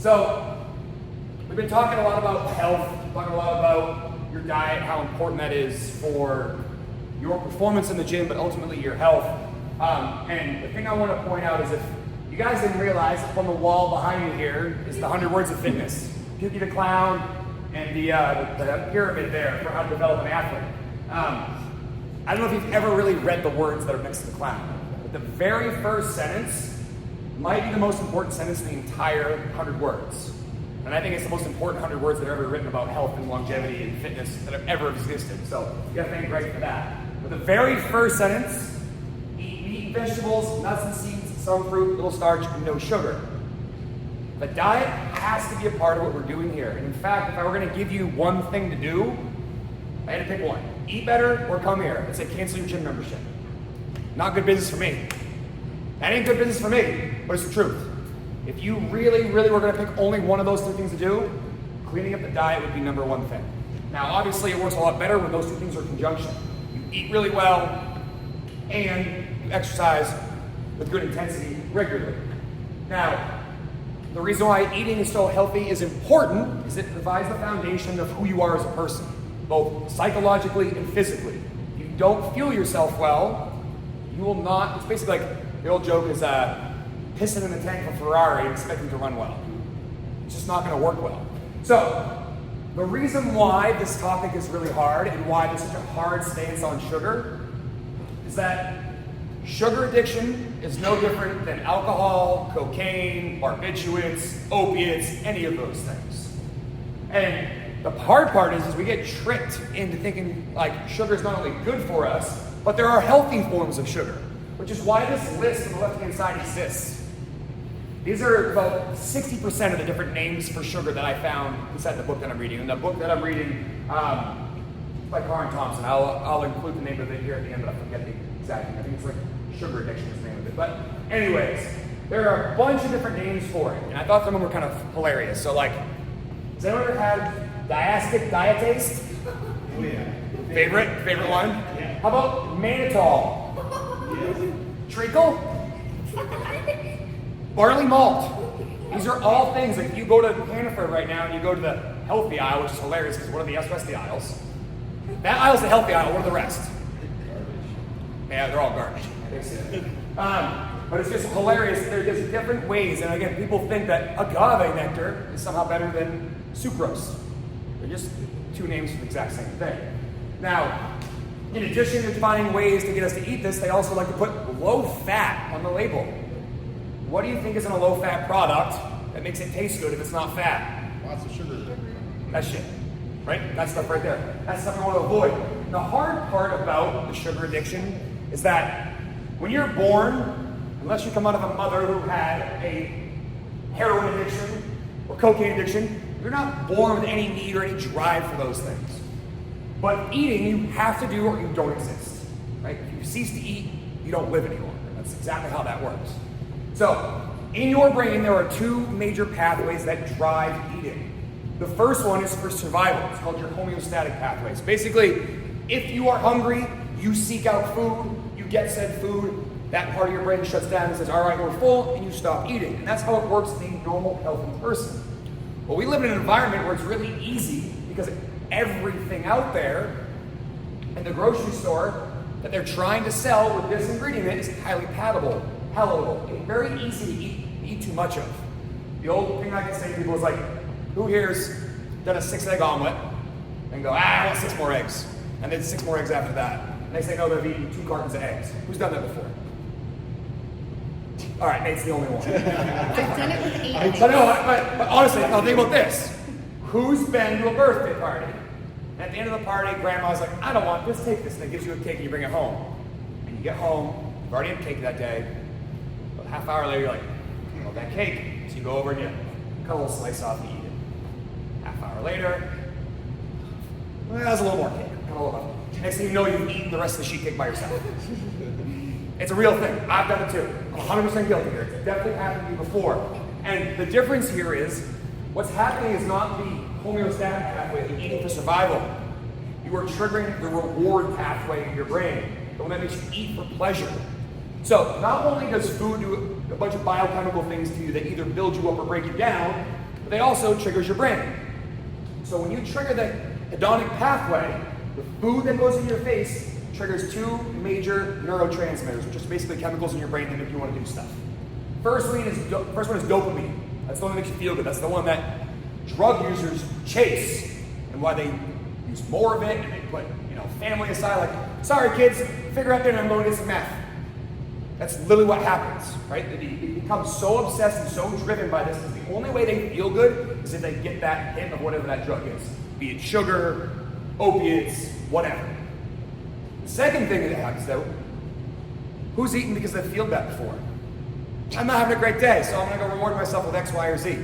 So, we've been talking a lot about health, talking a lot about your diet, how important that is for your performance in the gym, but ultimately your health. And the thing I want to point out is if you guys didn't realize, up on the wall behind me here is the 100 Words of Fitness. Pukey the Clown and the pyramid there for how to develop an athlete. I don't know if you've ever really read the words that are next to the clown, but the very first sentence might be the most important sentence in the entire 100 words. And I think it's the most important 100 words that are ever written about health and longevity and fitness that have ever existed. So you gotta thank Greg for that. But the very first sentence, eat meat, vegetables, nuts and seeds, some fruit, little starch, and no sugar. The diet has to be a part of what we're doing here. And in fact, if I were gonna give you one thing to do, I had to pick one. Eat better or come here. I'd say cancel your gym membership. Not good business for me. That ain't good business for me, but it's the truth. If you really were gonna pick only one of those two things to do, cleaning up the diet would be number one thing. Now, obviously it works a lot better when those two things are in conjunction. You eat really well, and you exercise with good intensity regularly. Now, the reason why eating is so healthy is important is it provides the foundation of who you are as a person, both psychologically and physically. If you don't fuel yourself well, you will not, it's basically like, the old joke is pissing in the tank of a Ferrari and expecting to run well. It's just not gonna work well. So, the reason why this topic is really hard and why there's such a hard stance on sugar is that sugar addiction is no different than alcohol, cocaine, barbiturates, opiates, any of those things. And the hard part is we get tricked into thinking like sugar is not only good for us, but there are healthy forms of sugar, which is why this list on the left-hand side exists. These are about 60% of the different names for sugar that I found inside the book that I'm reading. And the book that I'm reading by Karen Thompson. I'll include the name of it here at the end, but I forget the exact name. I think it's like Sugar Addiction is the name of it. But anyways, there are a bunch of different names for it. And I thought some of them were kind of hilarious. So like, has anyone ever had diastic diataste? Oh yeah. Favorite one? Yeah. How about mannitol? Treacle? Barley malt. These are all things like if you go to Hannaford right now and you go to the healthy aisle, which is hilarious because what are the rest of the aisles? That aisle's the healthy aisle, what are the rest? Yeah, they're all garbage. But it's just hilarious. There's different ways, and again, people think that agave nectar is somehow better than sucrose. They're just two names for the exact same thing. Now, in addition to finding ways to get us to eat this, they also like to put low fat on the label. What do you think is in a low fat product that makes it taste good if it's not fat? Lots of sugar. That shit, right? That stuff right there. That's stuff we want to avoid. The hard part about the sugar addiction is that when you're born, unless you come out of a mother who had a heroin addiction or cocaine addiction, you're not born with any need or any drive for those things. But eating, you have to do or you don't exist, right? If you cease to eat, you don't live any longer. That's exactly how that works. So, in your brain, there are two major pathways that drive eating. The first one is for survival. It's called your homeostatic pathways. Basically, if you are hungry, you seek out food, you get said food, that part of your brain shuts down and says, all right, we're full, and you stop eating. And that's how it works in a normal, healthy person. But we live in an environment where it's really easy because everything out there in the grocery store that they're trying to sell with this ingredient is highly palatable, and very easy to eat too much of. The old thing I can say to people is like, who here's done a 6-egg omelet and go, I want 6 more eggs, and then 6 more eggs after that. And they say, no, they've eaten 2 cartons of eggs. Who's done that before? All right, Nate's the only one. I've done it with 8 eggs. But honestly, now think about this. Who's been to a birthday party? And at the end of the party, grandma's like, I don't want this, take this. And they gives you a cake and you bring it home. And you get home, you've already had cake that day. But a half hour later, you're like, I love that cake. So you go over and you cut a little slice off and eat it. Half hour later, well, there's a little more cake. Cut a little more. Next thing you know, you've eaten the rest of the sheet cake by yourself. It's a real thing. I've done it too. I'm 100% guilty here. It's definitely happened to me before. And the difference here is, what's happening is not the homeostatic pathway, the eating for survival. You are triggering the reward pathway in your brain, the one that makes you eat for pleasure. So not only does food do a bunch of biochemical things to you that either build you up or break you down, but they also triggers your brain. So when you trigger the hedonic pathway, the food that goes in your face triggers two major neurotransmitters, which are basically chemicals in your brain that make you want to do stuff. First one is dopamine. That's the one that makes you feel good. That's the one that drug users chase, and why they use more of it, and they put family aside, like, sorry kids, figure out dinner, I'm going to get some meth. That's literally what happens, right? They become so obsessed and so driven by this, because the only way they feel good is if they get that hit of whatever that drug is, be it sugar, opiates, whatever. The second thing that happens though, who's eaten because they feel bad before? I'm not having a great day, so I'm going to go reward myself with X, Y, or Z.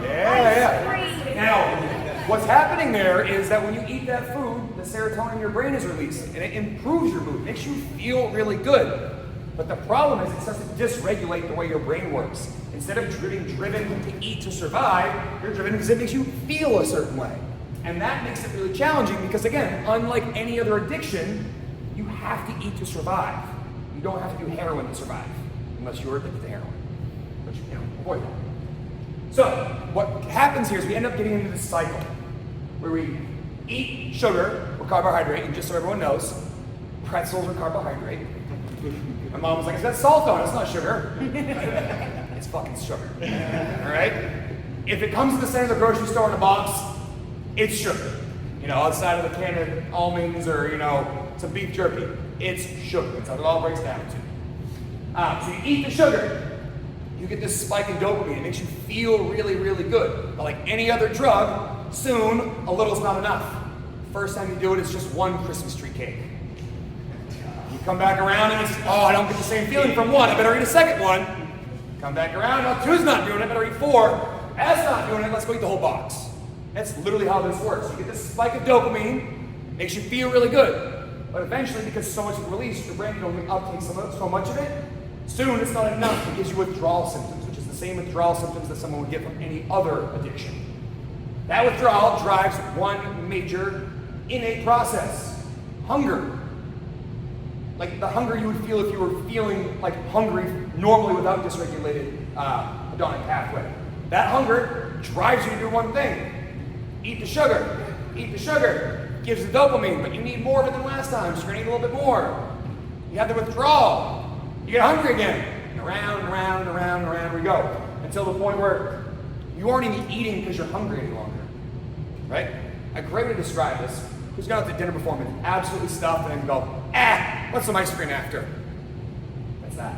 Yeah. Now, what's happening there is that when you eat that food, the serotonin in your brain is released, and it improves your mood, makes you feel really good. But the problem is it starts to dysregulate the way your brain works. Instead of being driven to eat to survive, you're driven because it makes you feel a certain way. And that makes it really challenging because, again, unlike any other addiction, you have to eat to survive. You don't have to do heroin to survive, unless you're addicted to heroin. But avoid that. So, what happens here is we end up getting into this cycle where we eat sugar or carbohydrate, and just so everyone knows, pretzels are carbohydrate. My mom was like, "Is that salt on it? It's not sugar." It's fucking sugar. Alright? If it comes to the center of the grocery store in a box, it's sugar. Outside of the can of almonds or, some beef jerky, it's sugar. That's how it all breaks down to. So you eat the sugar, you get this spike in dopamine. It makes you feel really, really good. But like any other drug, soon a little's not enough. First time you do it, it's just one Christmas tree cake. You come back around and it's, I don't get the same feeling from one. I better eat a second one. Come back around, two's not doing it. I better eat four. That's not doing it. Let's go eat the whole box. That's literally how this works. You get this spike of dopamine, makes you feel really good. But eventually, because so much is released, your brain can only uptake so much of it. Soon, it's not enough. It gives you withdrawal symptoms, which is the same withdrawal symptoms that someone would get from any other addiction. That withdrawal drives one major innate process: hunger. Like the hunger you would feel if you were feeling like hungry normally without dysregulated hedonic pathway. That hunger drives you to do one thing: eat the sugar. Eat the sugar. Gives the dopamine, but you need more of it than last time, so you're gonna need a little bit more. You have the withdrawal. You get hungry again. And around we go. Until the point where you aren't even eating because you're hungry any longer. Right? A great way to describe this: who's gone out to dinner before and been absolutely stuffed and then go, what's some ice cream after? That's that.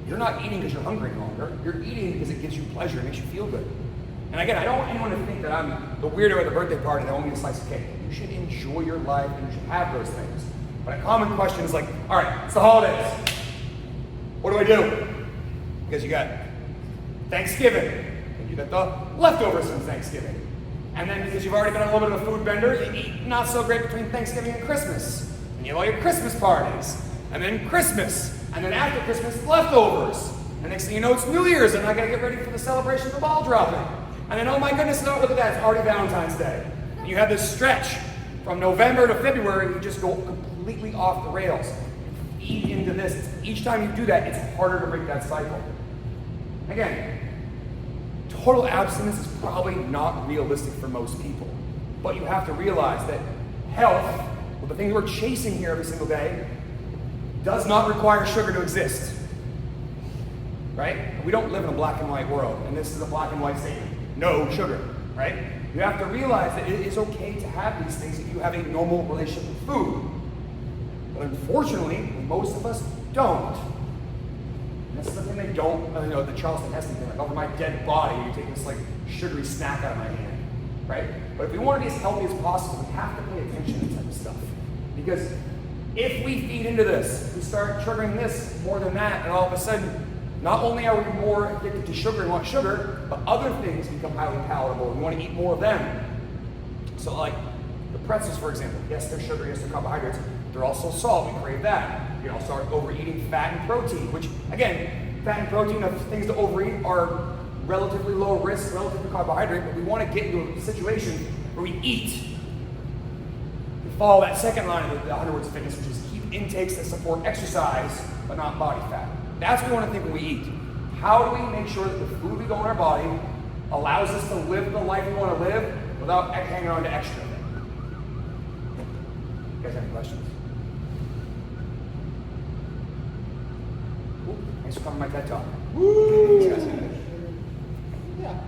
You're not eating because you're hungry any longer. You're eating because it gives you pleasure, it makes you feel good. And again, I don't want anyone to think that I'm the weirdo at the birthday party that won't eat a slice of cake. You should enjoy your life and you should have those things. But a common question is like, all right, it's the holidays. What do I do? Because you got Thanksgiving, and you got the leftovers from Thanksgiving. And then because you've already been on a little bit of a food bender, you eat not so great between Thanksgiving and Christmas. And you have all your Christmas parties. And then Christmas. And then after Christmas, leftovers. And next thing you know, it's New Year's, and I gotta get ready for the celebration of the ball dropping. And then, oh my goodness, look at that, it's already Valentine's Day. And you have this stretch from November to February, and you just go completely off the rails. Feed into this. Each time you do that, it's harder to break that cycle. Again, total abstinence is probably not realistic for most people. But you have to realize that health, well, the thing we're chasing here every single day, does not require sugar to exist. Right? We don't live in a black and white world, and this is a black and white statement. No sugar, right? You have to realize that it is okay to have these things if you have a normal relationship with food. But unfortunately, most of us don't. And this is the thing they don't, the Charleston Heston thing, like over my dead body, you take this like sugary snack out of my hand, right? But if we want to be as healthy as possible, we have to pay attention to this type of stuff. Because if we feed into this, we start triggering this more than that, and all of a sudden, not only are we more addicted to sugar and want sugar, but other things become highly palatable and we want to eat more of them. So like the pretzels, for example, yes, they're sugar, yes, they're carbohydrates, they're also salt, we crave that. You can also start overeating fat and protein, which again, fat and protein are things to overeat are relatively low risk relative to carbohydrate, but we want to get into a situation where we eat. We follow that second line of the 100 Words of Fitness, which is keep intakes that support exercise, but not body fat. That's what we want to think when we eat. how do we make sure that the food we go in our body allows us to live the life we want to live without hanging on to extra? You guys have any questions? Ooh, thanks for coming to my TED Talk. Woo! Yeah.